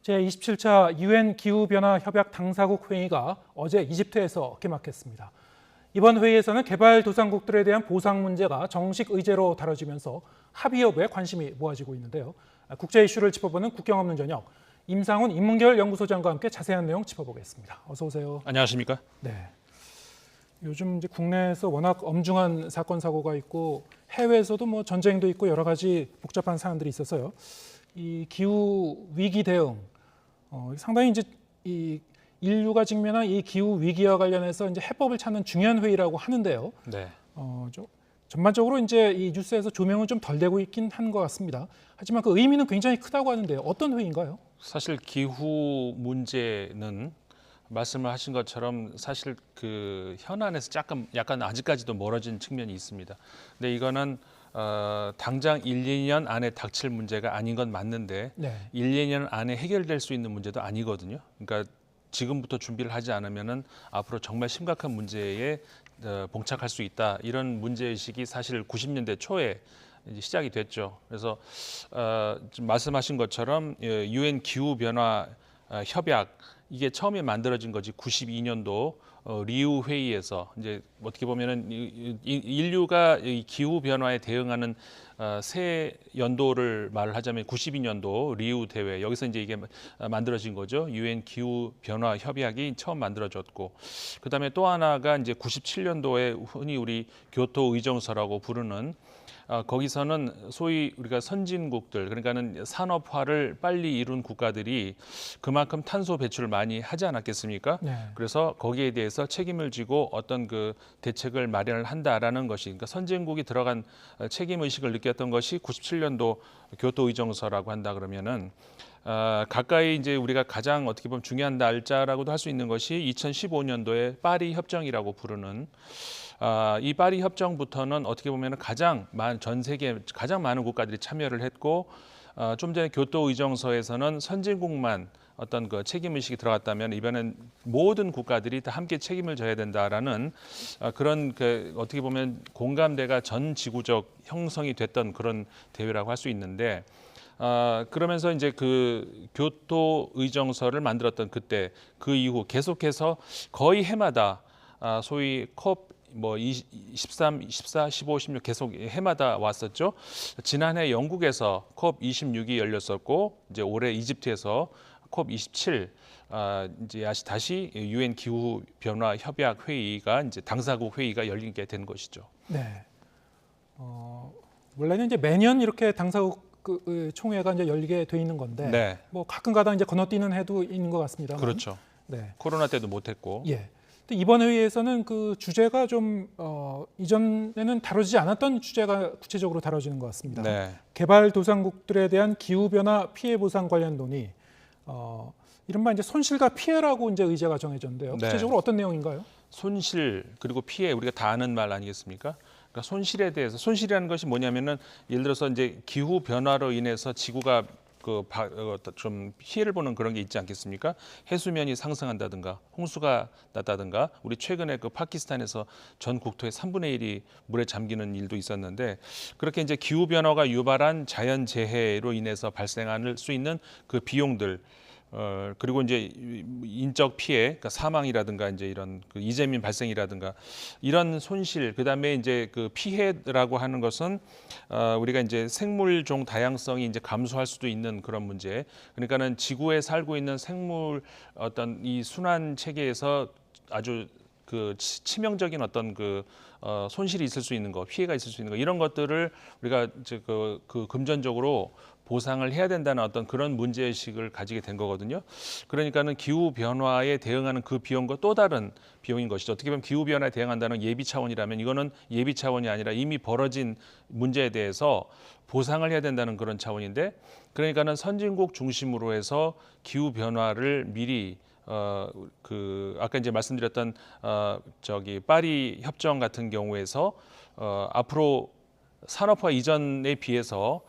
제27차 유엔 기후변화 협약 당사국 회의가 어제 이집트에서 개막했습니다. 이번 회의에서는 개발도상국들에 대한 보상 문제가 정식 의제로 다뤄지면서 합의 여부에 관심이 모아지고 있는데요. 국제 이슈를 짚어보는 국경 없는 저녁, 임상훈 인문계열 연구소장과 함께 자세한 내용 짚어보겠습니다. 어서 오세요. 안녕하십니까? 네. 요즘 이제 국내에서 워낙 엄중한 사건 사고가 있고 해외에서도 뭐 전쟁도 있고 여러 가지 복잡한 사안들이 있어서요. 이 기후 위기 대응 상당히 이제 이 인류가 직면한 이 기후 위기와 관련해서 이제 해법을 찾는 중요한 회의라고 하는데요. 네. 전반적으로 이제 이 뉴스에서 조명은 좀 덜 되고 있긴 한 것 같습니다. 하지만 그 의미는 굉장히 크다고 하는데요. 어떤 회의인가요? 사실 기후 문제는 말씀을 하신 것처럼 사실 그 현안에서 약간 아직까지도 멀어진 측면이 있습니다. 근데 이거는 당장 1, 2년 안에 닥칠 문제가 아닌 건 맞는데 네. 1, 2년 안에 해결될 수 있는 문제도 아니거든요. 그러니까 지금부터 준비를 하지 않으면은 앞으로 정말 심각한 문제에 봉착할 수 있다. 이런 문제의식이 사실 90년대 초에 이제 시작이 됐죠. 그래서 좀 말씀하신 것처럼 유엔 기후 변화 협약 이게 처음에 만들어진 거지 92년도 리우 회의에서 이제 어떻게 보면은 인류가 이 기후 변화에 대응하는 새 연도를 말을 하자면 92년도 리우 대회 여기서 이제 이게 만들어진 거죠. 유엔 기후 변화 협약이 처음 만들어졌고 그다음에 또 하나가 이제 97년도에 흔히 우리 교토 의정서라고 부르는 거기서는 소위 우리가 선진국들 그러니까는 산업화를 빨리 이룬 국가들이 그만큼 탄소 배출을 많이 하지 않았겠습니까? 네. 그래서 거기에 대해서 책임을 지고 어떤 그 대책을 마련을 한다라는 것이 그러니까 선진국이 들어간 책임 의식을 느꼈던 것이 97년도 교토 의정서라고 한다 그러면은 가까이 이제 우리가 가장 어떻게 보면 중요한 날짜라고도 할 수 있는 것이 2015년도에 파리 협정이라고 부르는 이 파리 협정부터는 어떻게 보면 전 세계 가장 많은 국가들이 참여를 했고 좀 전에 교토 의정서에서는 선진국만 어떤 그 책임 의식이 들어갔다면 이번엔 모든 국가들이 다 함께 책임을 져야 된다라는 그런 그 어떻게 보면 공감대가 전 지구적 형성이 됐던 그런 대회라고 할 수 있는데 그러면서 이제 그 교토 의정서를 만들었던 그때 그 이후 계속해서 거의 해마다 소위 컵 23, 14, 15, 16 계속 해마다 왔었죠. 지난해 영국에서 컵 26이 열렸었고 이제 올해 이집트에서 컵 27 이제 다시 유엔 기후 변화 협약 회의가 이제 당사국 회의가 열리게 된 것이죠. 네. 원래는 이제 매년 이렇게 당사국 총회가 이제 열리게 돼 있는 건데, 네. 뭐 가끔가다 이제 건너뛰는 해도 있는 것 같습니다. 그렇죠. 네. 코로나 때도 못했고. 예. 근데 이번 회의에서는 그 주제가 좀 이전에는 다루지 않았던 주제가 구체적으로 다뤄지는 것 같습니다. 네. 개발도상국들에 대한 기후변화 피해 보상 관련 논의, 이른바 이제 손실과 피해라고 이제 의제가 정해졌는데요. 네. 구체적으로 어떤 내용인가요? 손실 그리고 피해 우리가 다 아는 말 아니겠습니까? 그러니까 손실에 대해서 손실이라는 것이 뭐냐면은 예를 들어서 이제 기후 변화로 인해서 지구가 좀 피해를 보는 그런 게 있지 않겠습니까? 해수면이 상승한다든가 홍수가 났다든가 우리 최근에 그 파키스탄에서 전 국토의 3분의 1이 물에 잠기는 일도 있었는데 그렇게 이제 기후 변화가 유발한 자연 재해로 인해서 발생할 수 있는 그 비용들 그리고 이제 인적 피해, 그러니까 사망이라든가 이제 이런 그 이재민 발생이라든가 이런 손실, 그다음에 이제 그 피해라고 하는 것은 우리가 이제 생물종 다양성이 이제 감소할 수도 있는 그런 문제. 그러니까는 지구에 살고 있는 생물 어떤 이 순환 체계에서 아주 그 치명적인 어떤 그 손실이 있을 수 있는 거, 피해가 있을 수 있는 거 이런 것들을 우리가 이제 그 금전적으로 보상을 해야 된다는 어떤 그런 문제의식을 가지게 된 거거든요. 그러니까는 기후 변화에 대응하는 그 비용과 또 다른 비용인 것이죠. 어떻게 보면 기후 변화에 대응한다는 예비 차원이라면 이거는 예비 차원이 아니라 이미 벌어진 문제에 대해서 보상을 해야 된다는 그런 차원인데 그러니까는 선진국 중심으로 해서 기후 변화를 미리 아까 이제 말씀드렸던 파리 협정 같은 경우에서 앞으로 산업화 이전에 비해서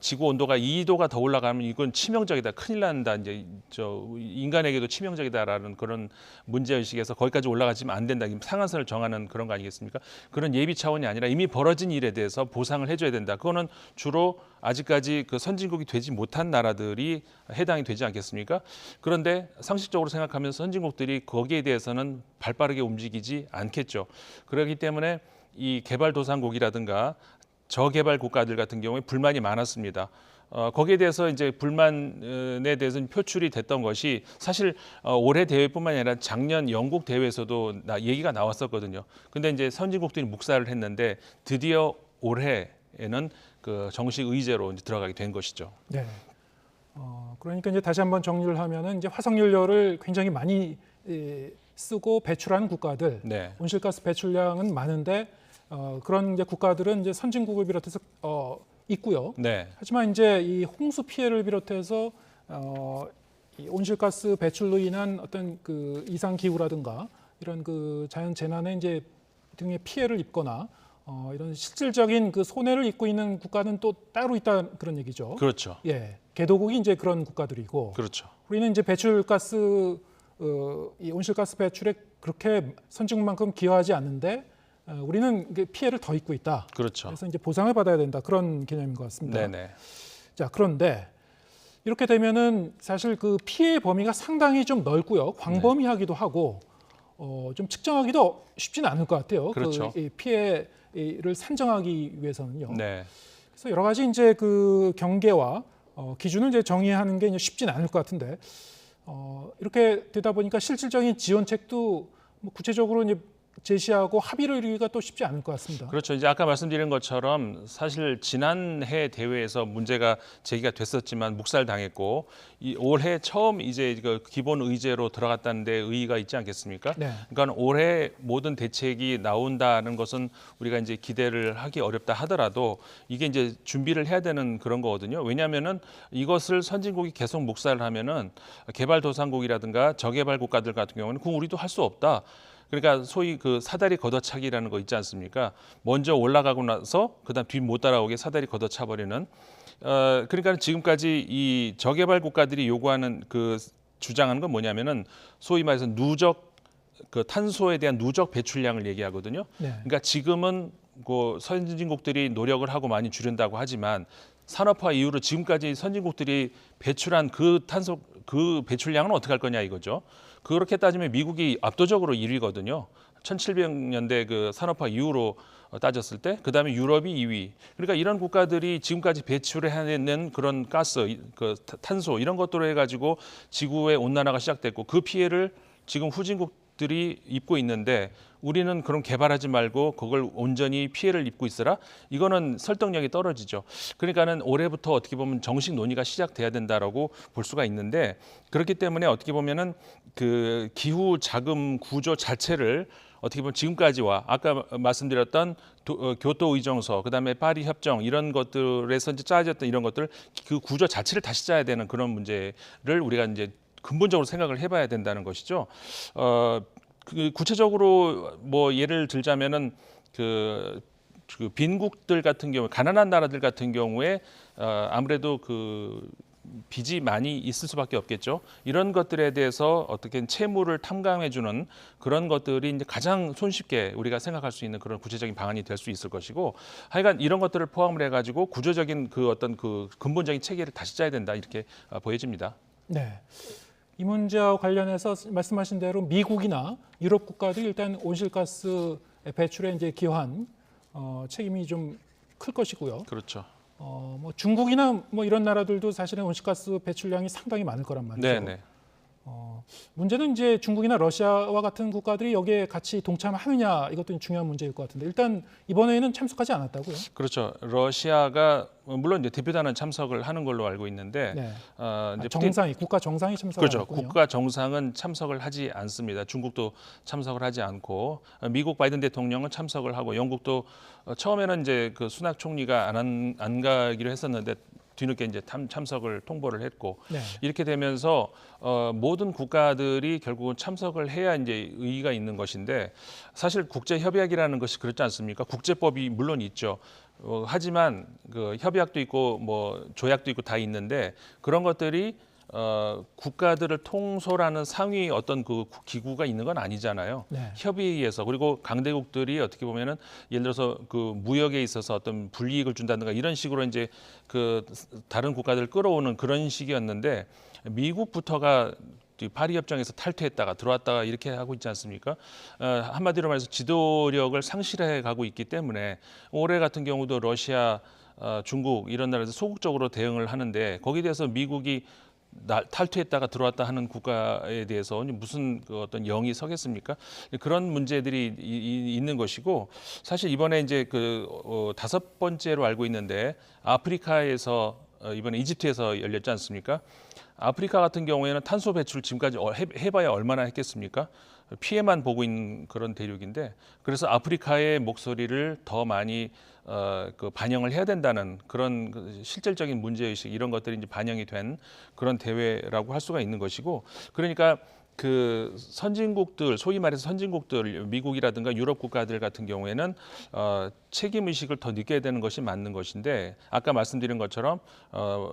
지구 온도가 2도가 더 올라가면 이건 치명적이다, 큰일 난다, 이제 저 인간에게도 치명적이다라는 그런 문제 의식에서 거기까지 올라가지면 안 된다, 상한선을 정하는 그런 거 아니겠습니까? 그런 예비 차원이 아니라 이미 벌어진 일에 대해서 보상을 해줘야 된다. 그거는 주로 아직까지 그 선진국이 되지 못한 나라들이 해당이 되지 않겠습니까? 그런데 상식적으로 생각하면서 선진국들이 거기에 대해서는 발빠르게 움직이지 않겠죠. 그렇기 때문에 이 개발도상국이라든가 저개발 국가들 같은 경우에 불만이 많았습니다. 거기에 대해서 이제 불만에 대해서 표출이 됐던 것이 사실 올해 대회뿐만 아니라 작년 영국 대회에서도 얘기가 나왔었거든요. 근데 이제 선진국들이 묵살을 했는데 드디어 올해에는 그 정식 의제로 이제 들어가게 된 것이죠. 네. 그러니까 이제 다시 한번 정리를 하면은 이제 화석연료를 굉장히 많이 쓰고 배출하는 국가들, 네. 온실가스 배출량은 많은데 그런 이제 국가들은 이제 선진국을 비롯해서 있고요. 네. 하지만 이제 이 홍수 피해를 비롯해서 이 온실가스 배출로 인한 어떤 그 이상 기후라든가 이런 그 자연 재난에 이제 등의 피해를 입거나 이런 실질적인 그 손해를 입고 있는 국가는 또 따로 있다 그런 얘기죠. 그렇죠. 예, 개도국이 이제 그런 국가들이고, 그렇죠. 우리는 이제 배출가스 이 온실가스 배출에 그렇게 선진국만큼 기여하지 않는데 우리는 피해를 더 입고 있다. 그렇죠. 그래서 이제 보상을 받아야 된다 그런 개념인 것 같습니다. 네네. 자, 그런데 이렇게 되면은 사실 그 피해 범위가 상당히 좀 넓고요, 광범위하기도 하고 좀 측정하기도 쉽지는 않을 것 같아요. 그렇죠. 그 피해를 산정하기 위해서는요. 네. 그래서 여러 가지 이제 그 경계와 기준을 이제 정의하는 게 이제 쉽지는 않을 것 같은데 이렇게 되다 보니까 실질적인 지원책도 뭐 구체적으로 이제 제시하고 합의를 이루기가 또 쉽지 않을 것 같습니다. 그렇죠. 이제 아까 말씀드린 것처럼 사실 지난해 대회에서 문제가 제기가 됐었지만 묵살당했고 이 올해 처음 이제 그 기본 의제로 들어갔다는 데 의의가 있지 않겠습니까? 네. 그러니까 올해 모든 대책이 나온다는 것은 우리가 이제 기대를 하기 어렵다 하더라도 이게 이제 준비를 해야 되는 그런 거거든요. 왜냐하면은 이것을 선진국이 계속 묵살을 하면은 개발도상국이라든가 저개발 국가들 같은 경우는 그럼 우리도 할 수 없다. 그러니까 소위 그 사다리 걷어차기라는 거 있지 않습니까? 먼저 올라가고 나서 그다음 뒤 못 따라오게 사다리 걷어차 버리는. 그러니까 지금까지 이 저개발 국가들이 요구하는 그 주장하는 건 뭐냐면은 소위 말해서 누적 그 탄소에 대한 누적 배출량을 얘기하거든요. 네. 그러니까 지금은 그 선진국들이 노력을 하고 많이 줄인다고 하지만 산업화 이후로 지금까지 선진국들이 배출한 그 탄소 그 배출량은 어떻게 할 거냐 이거죠. 그렇게 따지면 미국이 압도적으로 1위거든요. 1700년대 그 산업화 이후로 따졌을 때, 그다음에 유럽이 2위. 그러니까 이런 국가들이 지금까지 배출해내는 그런 가스, 그 탄소 이런 것들로 해가지고 지구의 온난화가 시작됐고 그 피해를 지금 후진국들이 입고 있는데 우리는 그럼 개발하지 말고 그걸 온전히 피해를 입고 있으라? 이거는 설득력이 떨어지죠. 그러니까는 올해부터 어떻게 보면 정식 논의가 시작돼야 된다라고 볼 수가 있는데 그렇기 때문에 어떻게 보면은 그 기후 자금 구조 자체를 어떻게 보면 지금까지와 아까 말씀드렸던 교토 의정서, 그다음에 파리 협정 이런 것들에서 이제 짜졌던 이런 것들 그 구조 자체를 다시 짜야 되는 그런 문제를 우리가 이제 근본적으로 생각을 해봐야 된다는 것이죠. 그 구체적으로 뭐 예를 들자면은 그 빈국들 같은 경우, 가난한 나라들 같은 경우에 아무래도 그 빚이 많이 있을 수밖에 없겠죠. 이런 것들에 대해서 어떻게 채무를 탐감해주는 그런 것들이 이제 가장 손쉽게 우리가 생각할 수 있는 그런 구체적인 방안이 될 수 있을 것이고, 하여간 이런 것들을 포함을 해가지고 구조적인 그 어떤 그 근본적인 체계를 다시 짜야 된다 이렇게 보여집니다. 네. 이 문제와 관련해서 말씀하신 대로 미국이나 유럽 국가들이 일단 온실가스 배출에 이제 기여한 책임이 좀 클 것이고요. 그렇죠. 뭐 중국이나 뭐 이런 나라들도 사실은 온실가스 배출량이 상당히 많을 거란 말이죠. 네네. 문제는 이제 중국이나 러시아와 같은 국가들이 여기에 같이 동참하느냐 이것도 중요한 문제일 것 같은데 일단 이번에는 참석하지 않았다고요? 그렇죠. 러시아가 물론 이제 대표단은 참석을 하는 걸로 알고 있는데 네. 이제 정상이 국가 정상이 참석을 그렇죠. 했군요. 국가 정상은 참석을 하지 않습니다. 중국도 참석을 하지 않고 미국 바이든 대통령은 참석을 하고 영국도 처음에는 이제 그 수낙 총리가 안 가기로 했었는데 뒤늦게 이제 참석을 통보를 했고 네. 이렇게 되면서 모든 국가들이 결국은 참석을 해야 이제 의의가 있는 것인데 사실 국제 협약이라는 것이 그렇지 않습니까? 국제법이 물론 있죠. 하지만 그 협약도 있고 뭐 조약도 있고 다 있는데 그런 것들이 국가들을 통솔하는 상위 어떤 그 기구가 있는 건 아니잖아요. 네. 협의에서 그리고 강대국들이 어떻게 보면은 예를 들어서 그 무역에 있어서 어떤 불이익을 준다든가 이런 식으로 이제 그 다른 국가들을 끌어오는 그런 식이었는데 미국부터가 파리 협정에서 탈퇴했다가 들어왔다가 이렇게 하고 있지 않습니까? 한마디로 말해서 지도력을 상실해 가고 있기 때문에 올해 같은 경우도 러시아, 중국 이런 나라에서 소극적으로 대응을 하는데 거기에 대해서 미국이 탈퇴했다가 들어왔다 하는 국가에 대해서 무슨 그 어떤 영이 서겠습니까? 그런 문제들이 있는 것이고 사실 이번에 이제 그 5번째로 알고 있는데 아프리카에서 이번에 이집트에서 열렸지 않습니까? 아프리카 같은 경우에는 탄소 배출 지금까지 해봐야 얼마나 했겠습니까? 피해만 보고 있는 그런 대륙인데 그래서 아프리카의 목소리를 더 많이 그 반영을 해야 된다는 그런 그 실질적인 문제의식 이런 것들이 이제 반영이 된 그런 대회라고 할 수가 있는 것이고 그러니까 그 선진국들 소위 말해서 선진국들 미국이라든가 유럽 국가들 같은 경우에는 책임 의식을 더 느껴야 되는 것이 맞는 것인데 아까 말씀드린 것처럼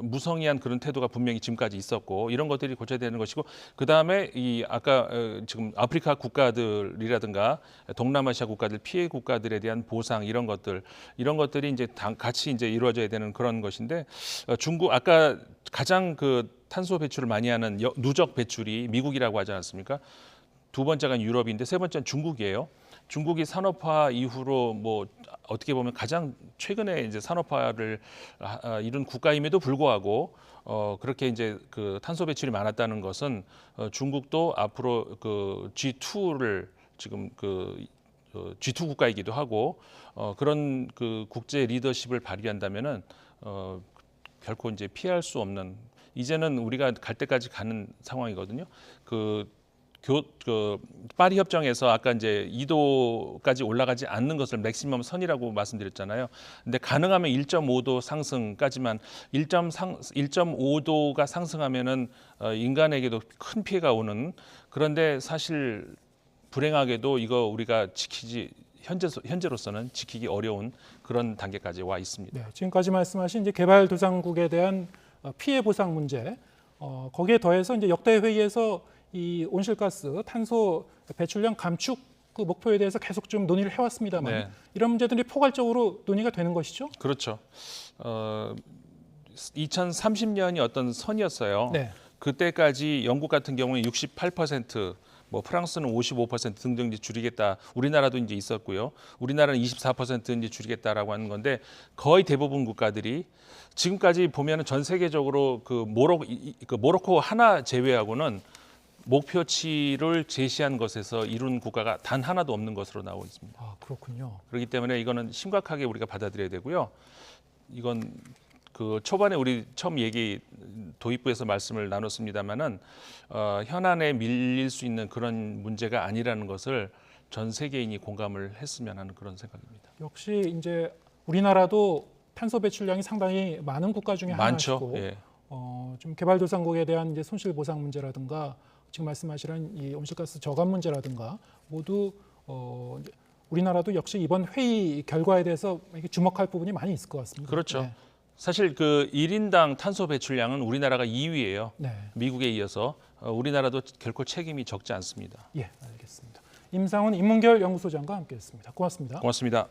무성의한 그런 태도가 분명히 지금까지 있었고 이런 것들이 고쳐야 되는 것이고 그 다음에 이 아까 지금 아프리카 국가들이라든가 동남아시아 국가들 피해 국가들에 대한 보상 이런 것들이 이제 같이 이제 이루어져야 되는 그런 것인데 중국 아까 가장 그 탄소 배출을 많이 하는 누적 배출이 미국이라고 하지 않습니까? 두 번째가 유럽인데 세 번째는 중국이에요. 중국이 산업화 이후로 뭐 어떻게 보면 가장 최근에 이제 산업화를 이룬 국가임에도 불구하고 그렇게 이제 그 탄소 배출이 많았다는 것은 중국도 앞으로 그 G2를 지금 그 G2 국가이기도 하고 그런 그 국제 리더십을 발휘한다면은 결코 이제 피할 수 없는 이제는 우리가 갈 때까지 가는 상황이거든요. 그 파리 협정에서 아까 이제 2도까지 올라가지 않는 것을 맥시멈 선이라고 말씀드렸잖아요. 근데 가능하면 1.5도 상승까지만 1.5도가 상승하면은 인간에게도 큰 피해가 오는 그런데 사실 불행하게도 이거 우리가 현재로서는 지키기 어려운 그런 단계까지 와 있습니다. 네, 지금까지 말씀하신 이제 개발도상국에 대한 피해 보상 문제, 거기에 더해서 이제 역대 회의에서 이 온실가스 탄소 배출량 감축 그 목표에 대해서 계속 좀 논의를 해왔습니다만 네. 이런 문제들이 포괄적으로 논의가 되는 것이죠. 그렇죠. 2030년이 어떤 선이었어요. 네. 그때까지 영국 같은 경우는 68%, 뭐 프랑스는 55% 등등 이제 줄이겠다. 우리나라도 이제 있었고요. 우리나라는 24% 이제 줄이겠다라고 하는 건데 거의 대부분 국가들이 지금까지 보면은 전 세계적으로 그 모로코 하나 제외하고는 목표치를 제시한 것에서 이룬 국가가 단 하나도 없는 것으로 나오고 있습니다. 아, 그렇군요. 그렇기 때문에 이거는 심각하게 우리가 받아들여야 되고요. 이건 그 초반에 우리 처음 도입부에서 말씀을 나눴습니다마는 현안에 밀릴 수 있는 그런 문제가 아니라는 것을 전 세계인이 공감을 했으면 하는 그런 생각입니다. 역시 이제 우리나라도 탄소 배출량이 상당히 많은 국가 중에 많죠. 하나시고 예. 좀 개발도상국에 대한 이제 손실 보상 문제라든가 지금 말씀하시는 이 온실가스 저감 문제라든가 모두 이제 우리나라도 역시 이번 회의 결과에 대해서 주목할 부분이 많이 있을 것 같습니다. 그렇죠. 네. 사실 그 1인당 탄소 배출량은 우리나라가 2위예요. 네. 미국에 이어서 우리나라도 결코 책임이 적지 않습니다. 예, 알겠습니다. 임상훈 인문결 연구소장과 함께했습니다. 고맙습니다. 고맙습니다.